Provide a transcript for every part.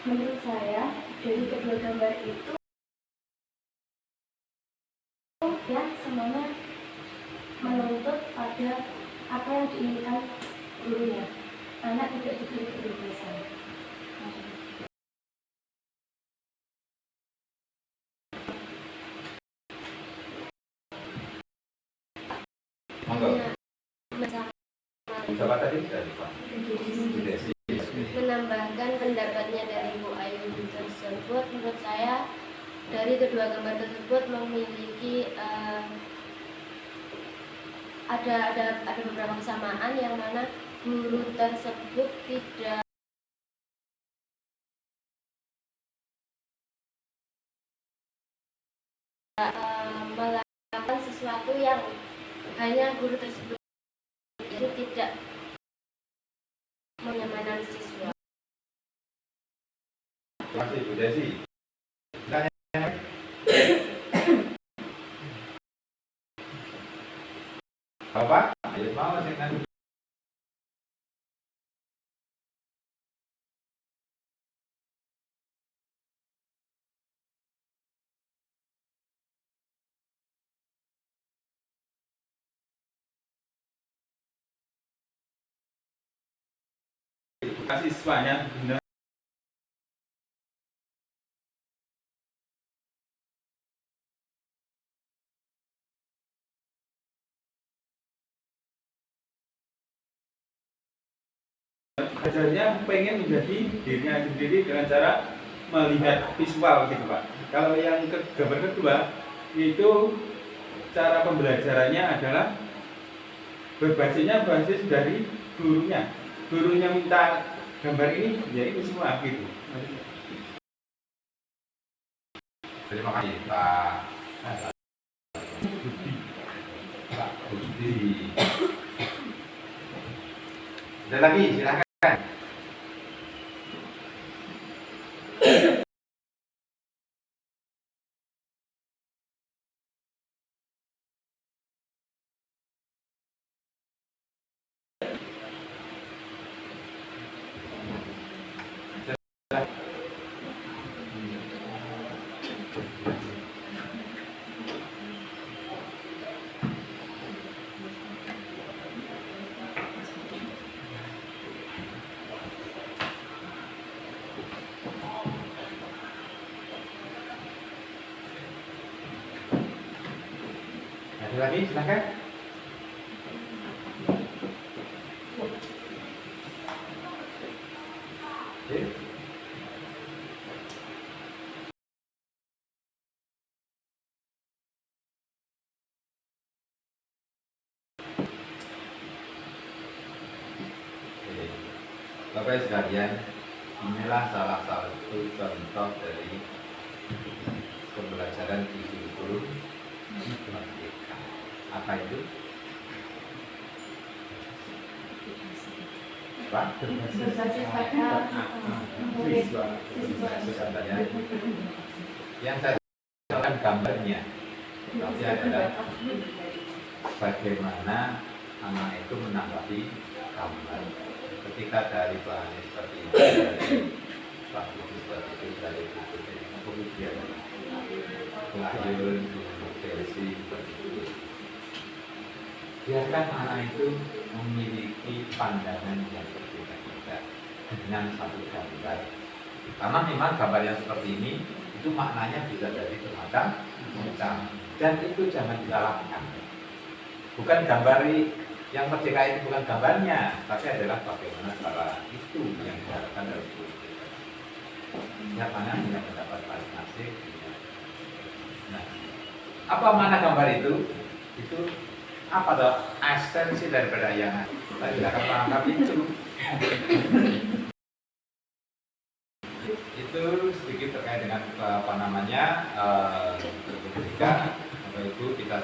Menurut saya dari kedua gambar itu ya semuanya menuntut pada apa yang diinginkan gurunya. Anak tidak diberi kebebasan. Menambahkan pendapatnya dari Bu Ayu tersebut, menurut saya dari kedua gambar tersebut memiliki ada beberapa kesamaan yang mana guru tersebut tidak melakukan sesuatu yang hanya guru tersebut itu tidak menyamakan siswa. Terima kasih Bu Desi. Bapak, ayo mau dengan edukasi siswanya benar. Ajarnya pengen menjadi dirinya sendiri dengan cara melihat visual gitu Pak. Kalau yang gambar kedua itu cara pembelajarannya adalah berbasisnya basis dari gurunya. Gurunya minta gambar ini, ya itu semua gitu. Terima kasih Pak Budi. Ada lagi, silakan. Ada lagi, silakan. Bapak sekalian, inilah salah satu contoh dari pembelajaran gizi guru merdeka. Apa itu? Pak? Yang saya jelaskan gambarnya, tapi adalah bagaimana anak itu menanggapi gambar. Ketika dari bahannya seperti ini, dari waktu seperti itu, dari buku kemudian layun, versi seperti itu. Biarkan anak itu memiliki pandangan yang berbeda-beda dengan satu gambar. Karena memang gambar yang seperti ini itu maknanya bisa dari bermacam-macam, dan itu jangan disalahkan. Bukan gambar yang merdeka itu bukan gambarnya, tapi adalah bagaimana cara itu yang diharapkan dari guru. Setiap anak punya pendapat masing-masing. Nah, apa makna gambar itu? Itu apa tuh esensi daripada yang kita tidak akan paham itu. Itu sedikit terkait dengan apa namanya berpendidikan. Bapak Ibu kita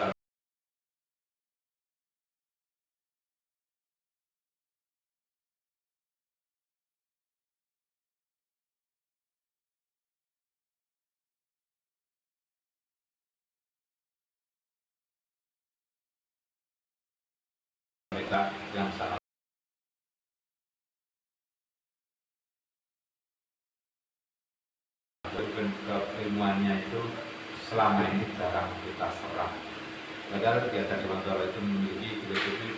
yang sangat keilmuannya itu selama ini jarang kita serap. Padahal Kiai Dewantara itu memiliki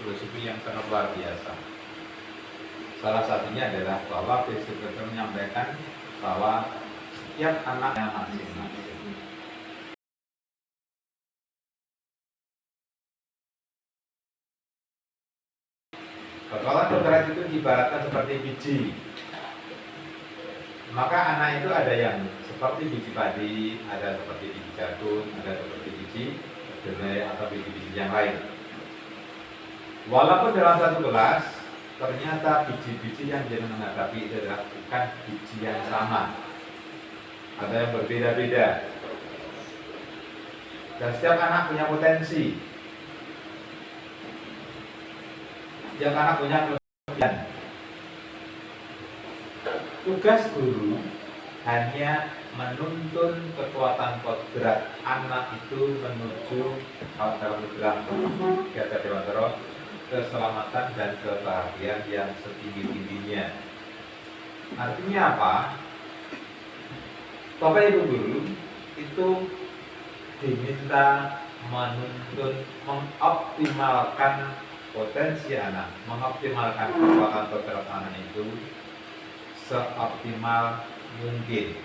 filosofi yang sangat luar biasa. Salah satunya adalah bahwa beliau menyampaikan bahwa setiap anaknya masing-masing. Kalau kodrat itu diibaratkan seperti biji, maka anak itu ada yang seperti biji padi, ada seperti biji jagung, ada seperti biji kedelai atau biji-biji yang lain. Walaupun dalam satu kelas, ternyata biji-biji yang dia menghadapi itu adalah bukan biji yang sama, ada yang berbeda-beda. Dan setiap anak punya potensi, setiap anak punya kelebihan. Tugas guru hanya menuntun kekuatan kodrat anak itu menuju dalam Islam Kiai Dewantara keselamatan dan kebahagiaan yang setinggi-tingginya. Artinya apa? Bapak Ibu guru itu diminta menuntun, mengoptimalkan potensi anak, mengoptimalkan kekuatan kodrat anak itu seoptimal mungkin.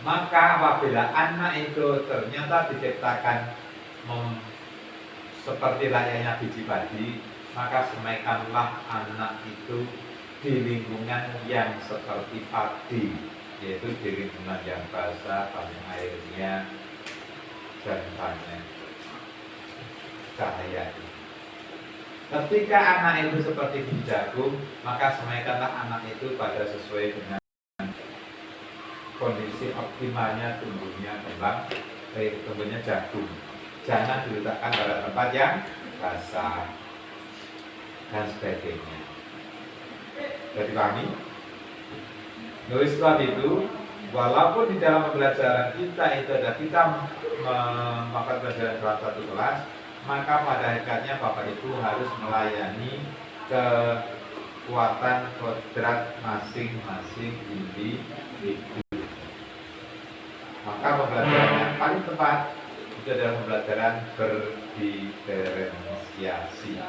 Maka apabila anak itu ternyata diciptakan seperti layaknya biji padi, maka semaikanlah anak itu di lingkungan yang seperti padi, yaitu di lingkungan yang basah, banyak airnya, dan banyak cahayanya. Ketika anak itu seperti biji jagung, maka semaikanlah anak itu pada sesuai dengan kondisi optimalnya tumbuhnya tumbuhnya jagung. Jangan diletakkan pada tempat yang basah dan sebagainya. Jadi kami, oleh sebab itu, walaupun di dalam pembelajaran kita itu ada kita melakukan pelajaran dalam satu kelas, maka pada hakikatnya Bapak Ibu harus melayani kekuatan kodrat masing-masing individu. Maka pembelajaran yang paling tepat itu adalah pembelajaran berdiferensiasi.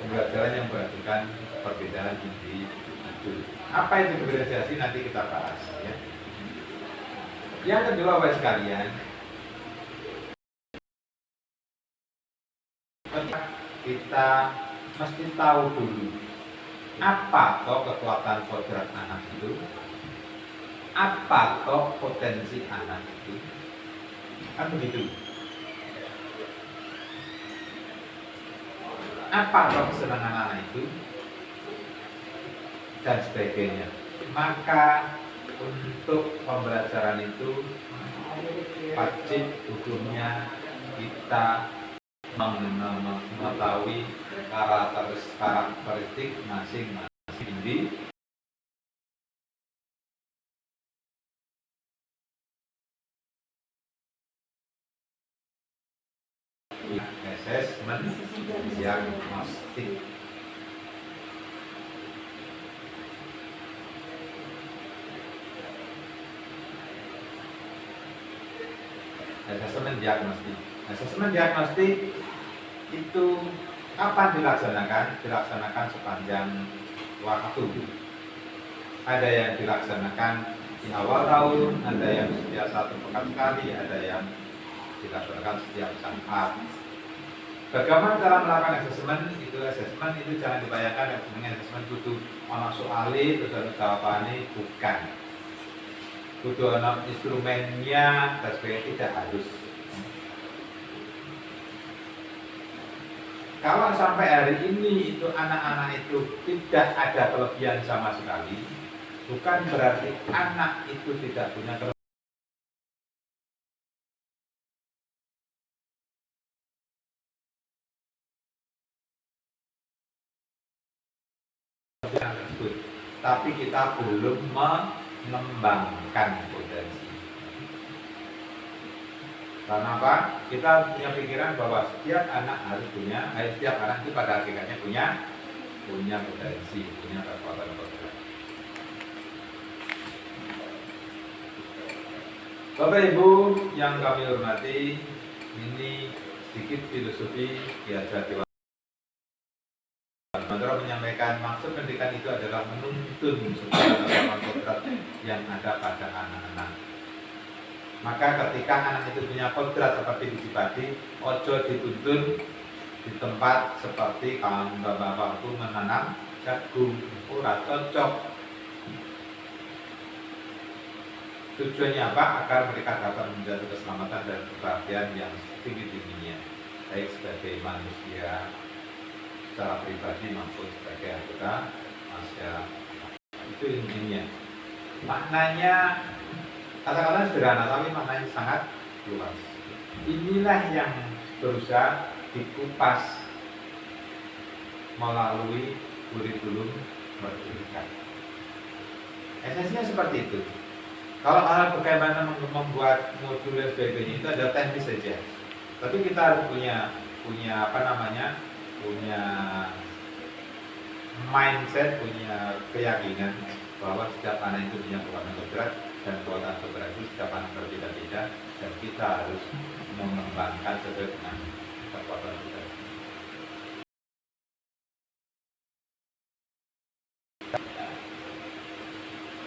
Pembelajaran yang memperhatikan perbedaan individu. Apa itu diferensiasi nanti kita bahas ya. Yang kedua Bapak sekalian, kita mesti tahu dulu apa toh kekuatan kodrat anak itu, apa toh potensi anak itu, kan begitu. Apa toh kesenangan anak itu dan sebagainya. Maka untuk pembelajaran itu wajib hukumnya kita mengetahui karakteristik masing-masing individu. Asesmen diagnostik. Asesmen diagnostik. Asesmen diagnostik itu kapan dilaksanakan? Dilaksanakan sepanjang waktu. Ada yang dilaksanakan di awal tahun, ada yang setiap 1 pekan sekali, ada yang dilaksanakan setiap saat. Bagaimana cara melakukan asesmen? Asesmen itu jangan dibayangkan dengan asesmen kudu ana soali terus ada jawabannya, bukan. Kudu ana instrumennya dan sebagainya, tidak harus. Kalau sampai hari ini itu anak-anak itu tidak ada kelebihan sama sekali, bukan berarti anak itu tidak punya kelebihan. Tapi kita belum mengembangkan potensi. Karena apa? Kita punya pikiran bahwa setiap anak harus punya, setiap anak itu pada hakikatnya punya potensi, punya kekuatan kodrat. Bapak Ibu yang kami hormati, ini sedikit filosofi Ki Hajar Dewantara. Dewantara menyampaikan maksud pendidikan itu adalah menuntun segala tatanan kodrat yang ada pada anak-anak. Maka ketika anak itu punya kodrat seperti biji padi, ojo dituntun di tempat seperti kalau bapak itu menanam jagung, ora cocok. Tujuannya apa? Agar mereka dapat menjadi keselamatan dan kebahagiaan yang tinggi-tingginya, baik sebagai manusia secara pribadi maupun sebagai anggota masyarakat. Itu intinya. Maknanya kata-kata sederhana tapi maknanya sangat luas. Inilah yang berusaha dikupas melalui kurikulum pendidikan. Esensinya seperti itu. Kalau hal bagaimana membuat modul dan sebagainya itu ada teknis saja. Tapi kita harus punya mindset, punya keyakinan bahwa setiap anak itu punya kekuatan kodrat dan kekuatan kodrat itu setiap anak berbeda-beda dan kita harus mengembangkan sesuai dengan kekuatan kodrat.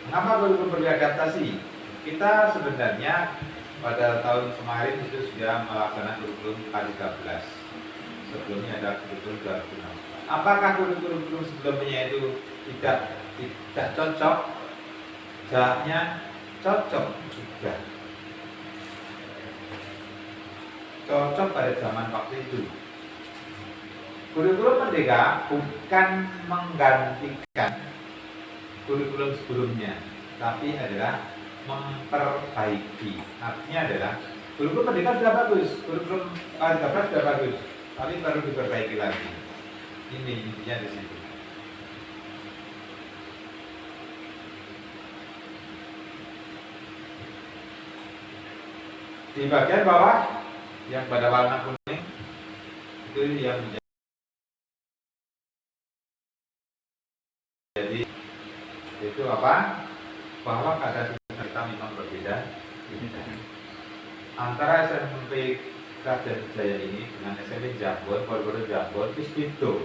Mengapa perlu beradaptasi? Kita sebenarnya pada tahun kemarin itu sudah melaksanakan kurikulum K13. Sebelumnya ada kurikulum 2016. Apakah kurikulum sebelumnya itu tidak cocok? Jawabnya cocok juga. Cocok pada zaman waktu itu. Kurikulum Merdeka bukan menggantikan kurikulum sebelumnya, tapi adalah memperbaiki. Artinya adalah kurikulum Merdeka sudah bagus, kurikulum K13 sudah bagus, tapi perlu diperbaiki lagi. Ini intinya di situ. Di bagian bawah yang pada warna kuning itu yang jadi itu apa? Bahwa keadaan kita memang berbeda antara SMP Raden Jaya ini dengan SMP Jambon, Pondok Jambon itu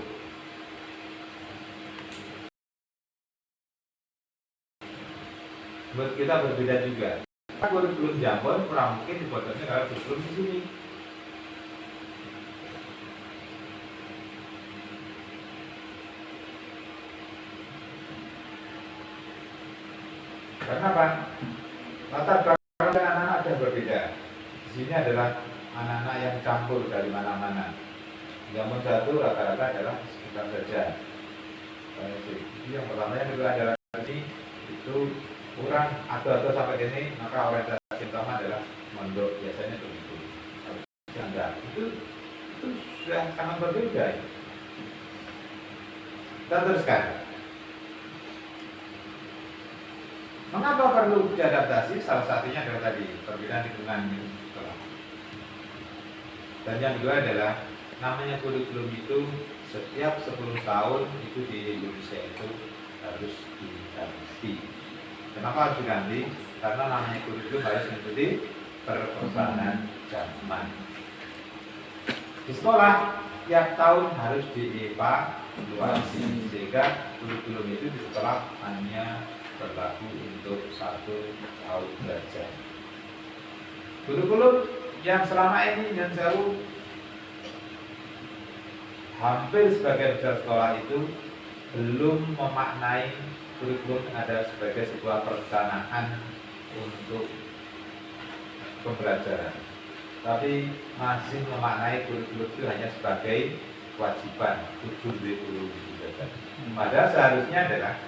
menurut kita berbeda juga. Kurikulum Jambon kurang mungkin dibuatnya kalau kurikulum di sini. Karena apa? Latar belakang anak-anak ada yang berbeda. Di sini adalah anak-anak yang campur dari mana-mana. Yang satu rata-rata adalah sekitar saja. Yang pertama yang kedua adalah ini itu kurang atau sampai ini, maka orientasi utama adalah mondok, biasanya begitu. Itu sudah sangat berbeda. Kita teruskan. Mengapa perlu diadaptasi? Salah satunya adalah tadi perbedaan lingkungan sekolah. Dan yang kedua adalah namanya kurikulum itu setiap 10 tahun itu di Indonesia itu harus diganti. Kenapa harus diganti? Karena namanya kurikulum harus mengikuti perkembangan zaman. Di sekolah tiap tahun harus dievaluasi sehingga kurikulum itu di sekolah hanya berlaku untuk 1 tahun belajar. Kurikulum yang selama ini yang selalu hampir sebagian besar sekolah itu belum memaknai kurikulum ada sebagai sebuah perencanaan untuk pembelajaran, tapi masih memaknai kurikulum itu hanya sebagai kewajiban kurikulum itu saja. Padahal seharusnya adalah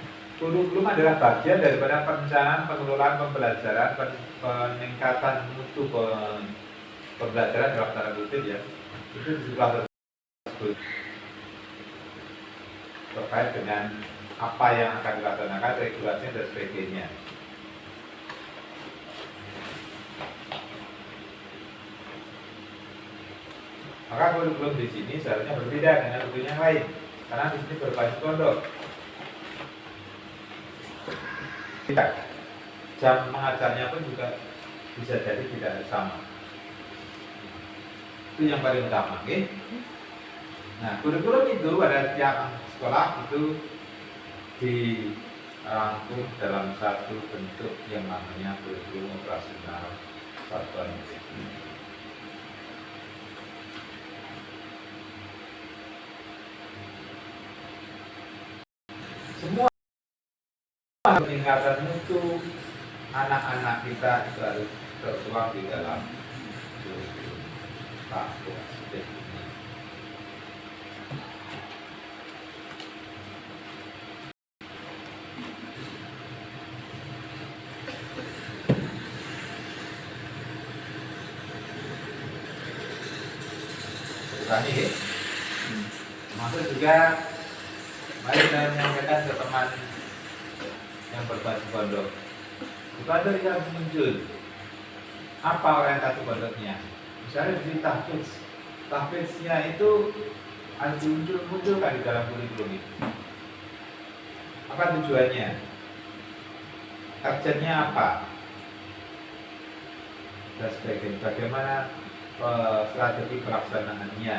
kurikulum adalah bagian daripada perencanaan pengelolaan pembelajaran, peningkatan mutu pembelajaran dalam tanda kutip ya. Itu di sekolah tersebut terkait dengan apa yang akan dilaksanakan, regulasinya dan sebagainya. Maka kurikulum di sini seharusnya berbeda dengan kurikulum yang lain, karena di sini berbasis pondok. Jam mengajarnya pun juga bisa jadi tidak sama. Itu yang paling utama, oke? Nah, kurikulum itu pada tiap sekolah itu dirangkum dalam satu bentuk yang namanya kurikulum operasional satuan murid. Semua peningkatan mutu anak-anak kita itu harus tertuang di dalam kurikulum kampus ini. Ulangi ya. Maksud juga, mari saya menyampaikan ke teman yang berbaju pondok. Di pondok yang muncul, apa orientasi pondoknya? Misalnya di tahfidznya itu harus munculkan di dalam kurikulum itu. Apa tujuannya? Targetnya apa? Dan sebagainya. Bagaimana strategi pelaksanaannya?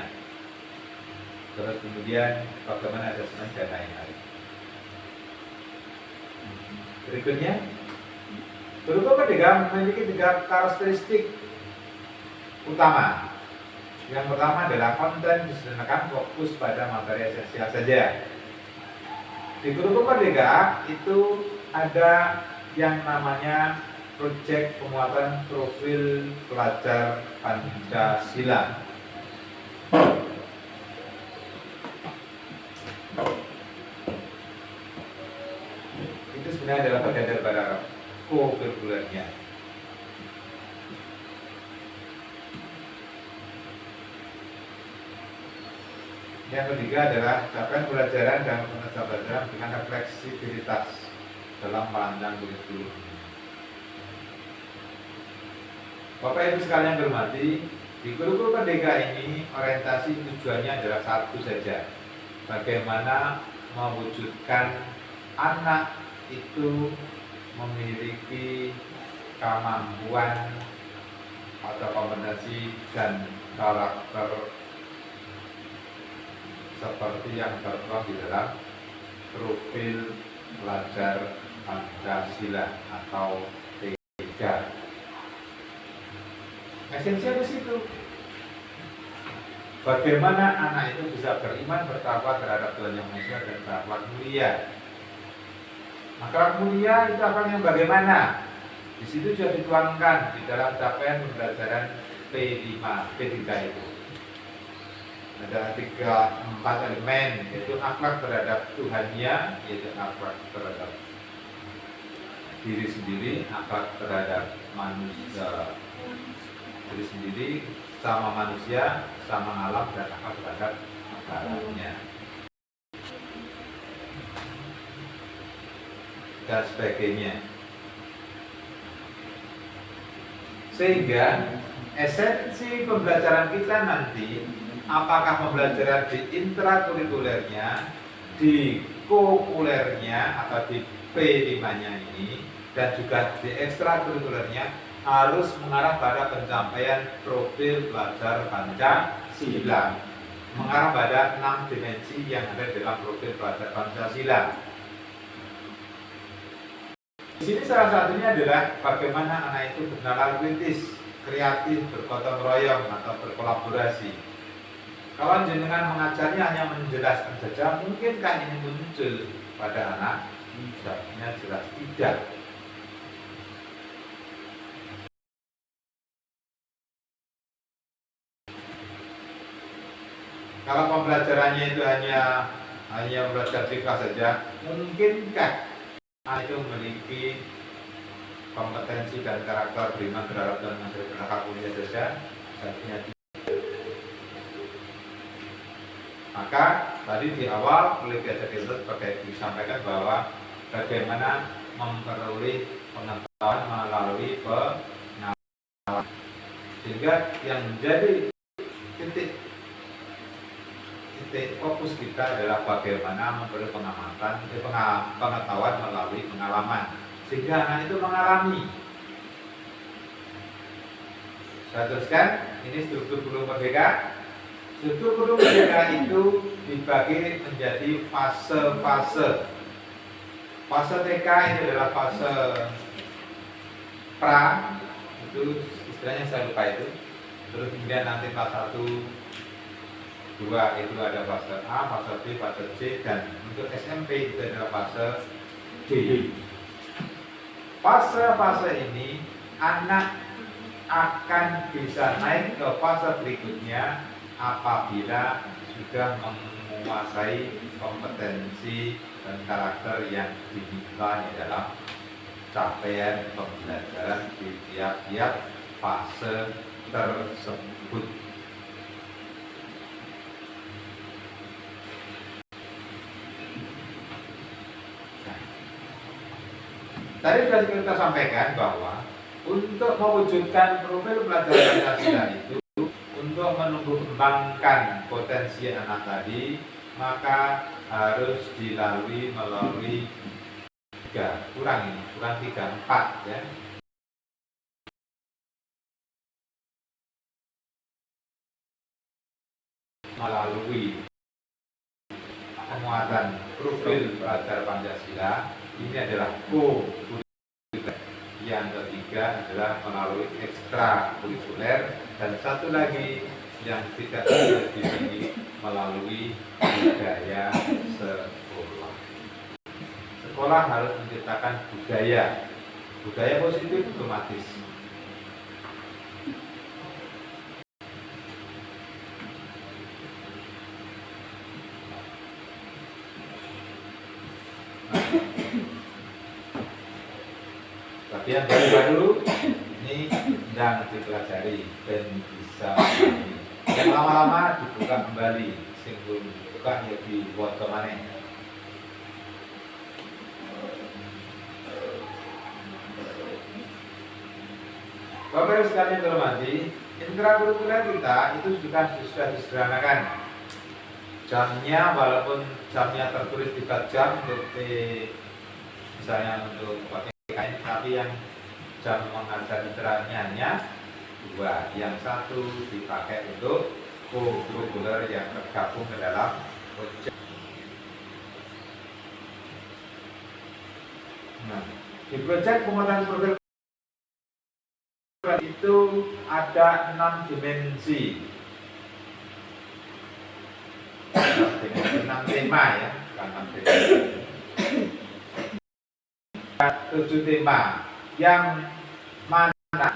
Terus kemudian bagaimana asesmen dan lain-lain. Berikutnya, kurikulum merdeka memiliki 3 karakteristik utama. Yang pertama adalah konten disederhanakan, fokus pada materi esensial saja. Di kurikulum merdeka itu ada yang namanya proyek penguatan profil pelajar Pancasila. Itu sebenarnya adalah bagian daripada co-curricularnya. Yang ketiga adalah capaian pelajaran dan pengerjaan pelajaran dengan fleksibilitas dalam merancang kurikulum. Bapak Ibu sekalian hormati, di kurikulum merdeka ini orientasi tujuannya adalah satu saja, bagaimana mewujudkan anak itu memiliki kemampuan atau kompetensi dan karakter seperti yang tertuang di dalam profil pelajar Pancasila atau P3. Esensial di situ. Bagaimana anak itu bisa beriman, bertakwa terhadap Tuhan Yang Maha Esa dan berakhlak mulia. Akhlak mulia itu apa yang bagaimana? Di situ juga dituangkan di dalam capaian pembelajaran P5, P3 itu. Ada 4 elemen, yaitu akhlak terhadap Tuhannya, yaitu akhlak terhadap diri sendiri, akhlak terhadap manusia diri sendiri, sama manusia, sama alam, dan akhlak terhadap alamnya, dan sebagainya. Sehingga esensi pembelajaran kita nanti, apakah pembelajaran di intrakurikulernya, di kokurikulernya atau di P5-nya ini, dan juga di ekstrakurikulernya, harus mengarah pada pencapaian profil pelajar Pancasila, mengarah pada 6 dimensi yang ada dalam profil pelajar Pancasila. Di sini salah satunya adalah bagaimana anak itu bernalar kritis, kreatif, bergotong royong atau berkolaborasi. Kalau jenengan mengajarnya hanya menjelaskan saja, mungkinkah ini muncul pada anak? Jawabnya jelas tidak. Kalau pembelajarannya itu hanya belajar fikih saja, mungkinkah anak itu memiliki kompetensi dan karakter beriman terhadap Tuhan Yang Maha Esa dan berakhlak mulia saja? Jawabnya tidak. Maka tadi di awal oleh Diajak Ilmu sebagai disampaikan bahwa bagaimana memperoleh pengetahuan melalui pengalaman, sehingga yang menjadi titik fokus kita adalah bagaimana memperoleh pengetahuan melalui pengalaman, sehingga anak itu mengalami. Saya teruskan, ini struktur Gunung Merdeka. Struktur Gunung Merdeka itu dibagi menjadi fase-fase. Fase TK ini adalah fase pra, itu istilahnya saya lupa itu. Terus kemudian nanti fase 1, 2 itu ada fase A, fase B, fase C, dan untuk SMP itu adalah fase D. Fase-fase ini anak akan bisa naik ke fase berikutnya apabila sudah menguasai kompetensi dan karakter yang dimiliki dalam capaian pembelajaran di tiap-tiap fase tersebut. Tadi sudah kita sampaikan bahwa untuk mewujudkan profil pelajar Pancasila itu, untuk menumbuh kembangkan potensi anak tadi, maka harus melalui 3, kurang 3, 4 ya. Melalui penguatan profil pelajar Pancasila, ini adalah yang ketiga adalah melalui ekstra kurikuler, dan satu lagi yang tidak bisa dimiliki melalui budaya sekolah. Sekolah harus menciptakan budaya positif otomatis. Tapi yang baru-baru ini sedang dipelajari dan bisa yang lama-lama dibuka kembali, singgung buka ya di foto mana. Bapak Ibu sekalian terhormati, intrakurikuler kita itu sudah disederhanakan. Jamnya, walaupun jamnya tertulis 3 jam untuk misalnya untuk PKN, tapi yang jam mengajar literarnya hanya 2. Yang satu dipakai untuk kurikuler yang tergabung ke dalam project. Nah, di proyek penguatan profil itu ada 6 dimensi. 6 tema ya, bukan 6 tema. 7 tema yang mana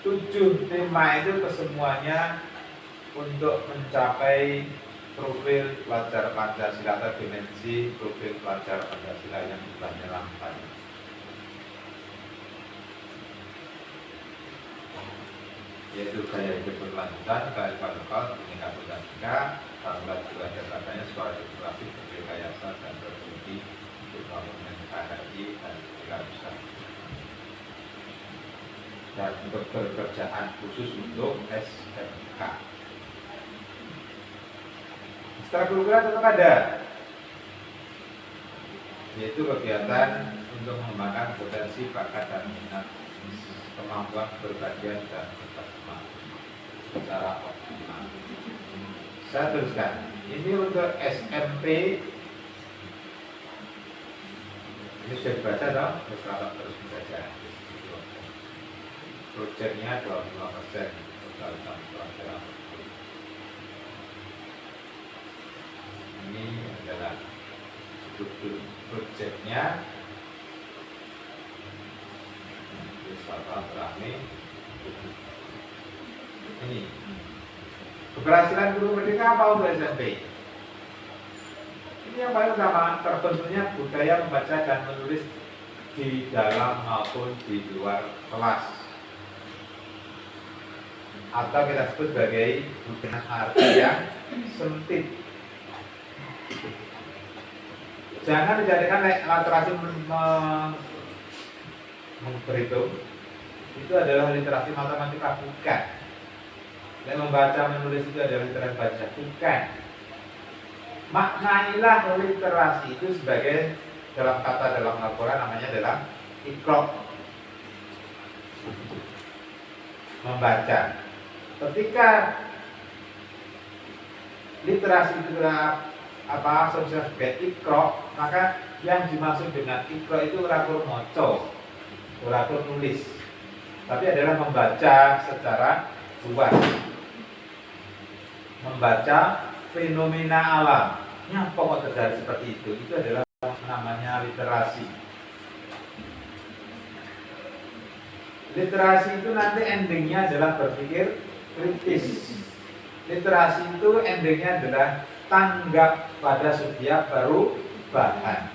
7 tema itu kesemuanya untuk mencapai profil pelajar Pancasila atau dimensi profil pelajar Pancasila yang jumlahnya 8. Yaitu gaya hidup berkelanjutan, kearifan lokal, pendidikan Pancasila, tanggal juga katanya suara demokrasi, berrekayasa dan berfungsi untuk bangunan NKRI dan bangsa. Dan untuk pekerjaan khusus untuk SMK. Ekstrakurikuler tetap ada, yaitu kegiatan untuk mengembangkan potensi bakat dan minat, kemampuan berbagian dan berkembang secara optimal. Saya teruskan. Ini untuk SMP. Ini sudah dibaca dong, terus dibaca. Proyeknya 25% totalitas pelajaran. Ini adalah struktur proyeknya. Ini keberhasilan guru merdeka apa untuk SMP? Ini yang paling utama, terbentuknya budaya membaca dan menulis di dalam maupun di luar kelas, atau kita sebut sebagai budaya arti yang sempit. Jangan dijadikan literasi berhitung itu adalah literasi matematika, bukan. Dan membaca menulis itu adalah literasi baca, bukan. Maknailah literasi itu sebagai dalam Al-Quran namanya adalah Iqra. membaca. Ketika literasi itu asumsinya sebagai ikro, maka yang dimaksud dengan ikro itu ora kur moco, ora kur nulis, tapi adalah membaca secara luas, membaca fenomena alam. Yang pokok terjadi seperti itu adalah namanya literasi. Literasi itu nanti endingnya adalah berpikir kritis. Literasi itu endingnya adalah tanggap pada setiap perubahan.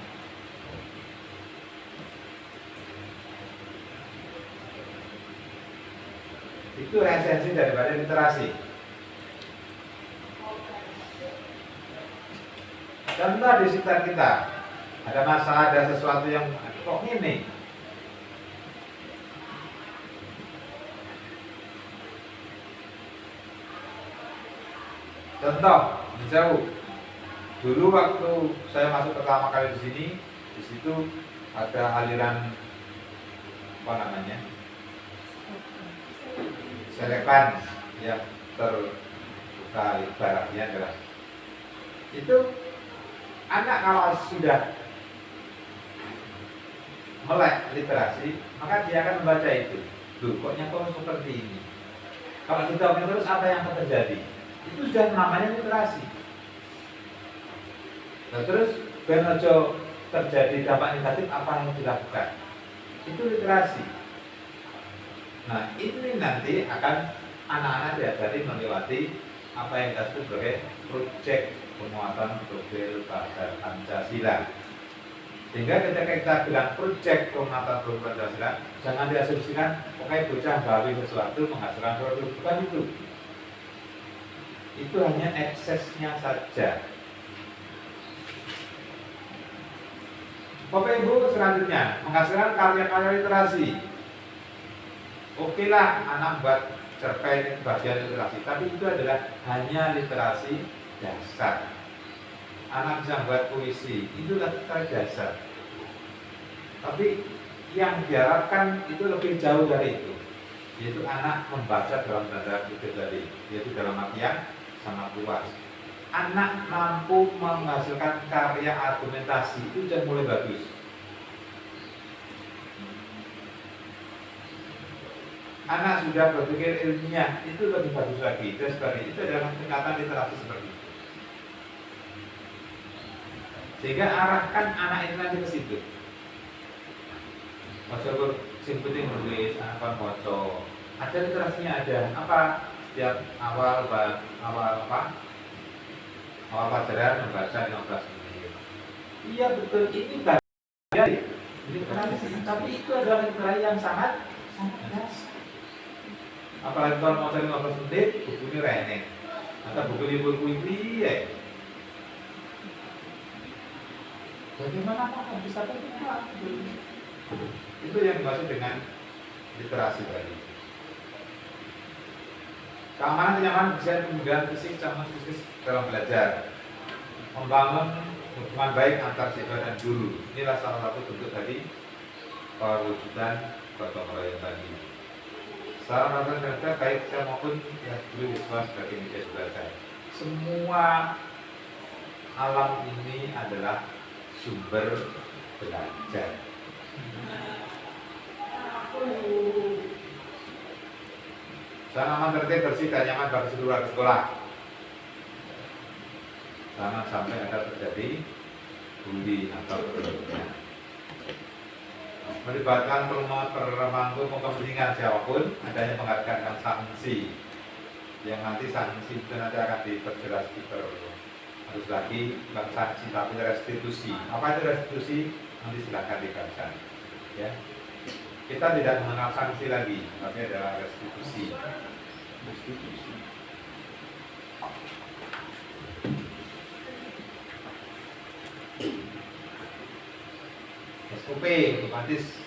Itu esensi daripada literasi. Contoh di sekitar kita, ada masalah, ada sesuatu yang kok ini. Contoh, jauh. Dulu waktu saya masuk pertama kali di sini, di situ ada aliran apa namanya, selepan yang terbuka ibaratnya adalah itu. Anak kalau sudah melek literasi, maka dia akan membaca itu. Loh, kok seperti ini? Kalau kita terus apa yang akan terjadi? Itu sudah namanya literasi. Nah, terus benojo terjadi dampak negatif, apa yang dilakukan? Itu literasi. Nah, ini nanti akan anak-anak diajari melewati apa yang kita sebut sebagai proyek penguatan profil pada Pancasila. Sehingga ketika kita bilang proyek penguatan profil Pancasila, jangan diasumsikan pokoknya bocah gawe sesuatu menghasilkan produk, bukan itu. Itu hanya eksesnya saja. Bapak Ibu, selanjutnya menghasilkan karya-karya literasi. Oke lah, anak buat cerpen bagian literasi, tapi itu adalah hanya literasi dasar. Anak bisa buat puisi, itu literasi dasar. Tapi yang diharapkan itu lebih jauh dari itu, yaitu anak membaca dalam tanda kutip tadi, yaitu dalam artian sangat luas. Anak mampu menghasilkan karya argumentasi, itu sudah mulai bagus. Anak sudah berpikir ilmiah, itu lebih bagus lagi. Dan sebagainya, itu adalah tingkatan literasi seperti itu. Sehingga arahkan anak itu nanti ke situ. Maksudnya sing penting menulis, anak moco. Ada literasinya, ada apa? Setiap awal pelajaran membaca 15 menit. Iya betul, ini bagian dari literasi, tapi itu adalah literasi yang sangat dasar. Apalagi kalau mau 15 menit, buku ini reneng atau buku libur kuipi ya. Bagaimana Pak bisa terbuka? Itu yang dimaksud dengan literasi tadi. Keamanan kenyamanan bisa kemudian fisik sama psikis dalam belajar, membangun hubungan baik antar siswa dan guru. Inilah salah satu bentuk tadi perwujudan gotong royong tadi. Secara melakukan belajar baik saya maupun yang guru siswa sebagai media belajar. Semua alam ini adalah sumber belajar. Sana aman, tertib, bersih, dan nyaman bagi seluruh warga sekolah. Jangan sampai ada terjadi bully atau perundungan. Melibatkan peremangku kepentingan siapapun, adanya menghargai sanksi. Yang nanti sanksi itu nanti akan diperjelas harus lagi bukan sanksi tapi restitusi. Apa itu restitusi? Nanti silakan dibaca. Ya. Kita tidak mengenal sanksi lagi, tapi adalah restitusi. Restitusi. SOP otomatis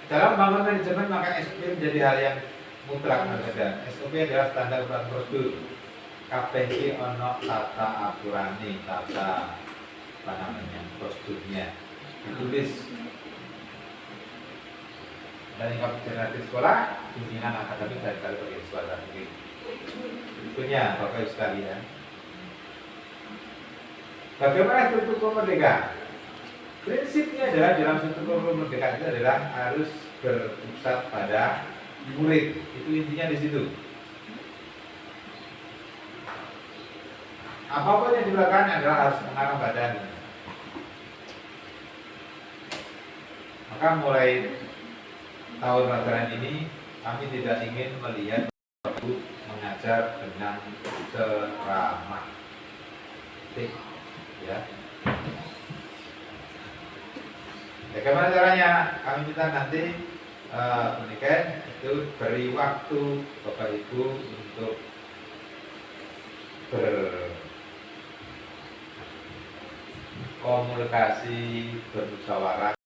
dalam bangun manajemen maka SOP menjadi hal yang mutlak ada. SOP adalah standar prosedur. KPI ono tata aturane, tata apa namanya prosedurnya ditulis. dan yang di sekolah pimpinan akademik dari berbagai sekolah negeri. Berikutnya, Bapak Ibu sekalian, bagaimana struktur kemerdekaan? Prinsipnya adalah dalam struktur kemerdekaan itu adalah harus berpusat pada murid. Itu intinya di situ. Apapun yang dilakukan adalah harus mengarah badan. Maka mulai tahun pelajaran ini kami tidak ingin melihat guru mengajar dengan ceramah. Ya. Bagaimana caranya? Kami minta nanti pendidikan itu beri waktu Bapak Ibu untuk berkomunikasi, bermusyawarah